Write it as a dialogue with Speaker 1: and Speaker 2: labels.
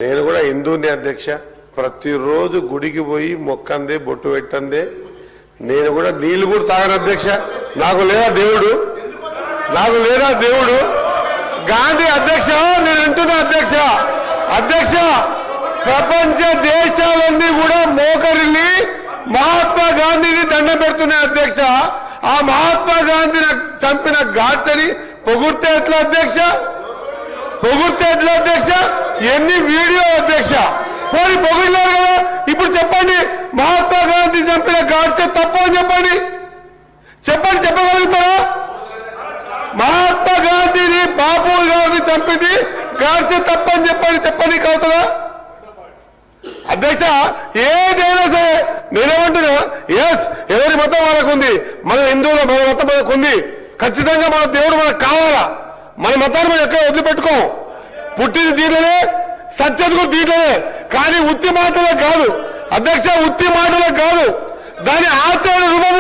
Speaker 1: నేను కూడా హిందూని అధ్యక్ష. ప్రతిరోజు గుడికి పోయి మొక్కందే బొట్టు పెట్టందే. నేను కూడా నీళ్లు కూడా తాగను అధ్యక్ష. నాకు లేదా దేవుడు, నాకు లేదా దేవుడు. గాంధీ అధ్యక్ష, నేను అంటున్నా అధ్యక్ష, అధ్యక్ష ప్రపంచ దేశాలన్నీ కూడా మోకరిల్లి మహాత్మా గాంధీని దండం పెడుతున్నాయి అధ్యక్ష. ఆ మహాత్మా గాంధీని చంపిన గాడ్సని పొగుడితే ఎట్లా అధ్యక్ష? పొగుడితే ఎట్లా అధ్యక్ష? ఎన్ని వీడియో అధ్యక్ష? పోయి పొగిడలేరు కదా. ఇప్పుడు చెప్పండి, మహాత్మా గాంధీ చంపిన గాడ్సే తప్పు అని చెప్పండి, చెప్పండి, చెప్పగలుగుతారా? మహాత్మా గాంధీని బాపు గాంధీ చంపింది గాడ్సే తప్పు అని చెప్పండి, చెప్పండి అవుతుందా అధ్యక్ష? ఏదైనా సరే నేనేమంటున్నా, ఎస్ ఎవరి మతం వాళ్ళకు ఉంది, మన హిందువుల మన మతం మనకు ఉంది. ఖచ్చితంగా మన దేవుడు మనకు కావాలా. మన మతాన్ని మనం ఎక్కడ వదిలిపెట్టుకోం. పుట్టిన దీంట్లోనే, సత్యత కూడా దీంట్లోనే. కానీ ఉత్తి మాటలే కాదు అధ్యక్ష, ఉత్తి మాటలే కాదు, దాని ఆచరణ రూపం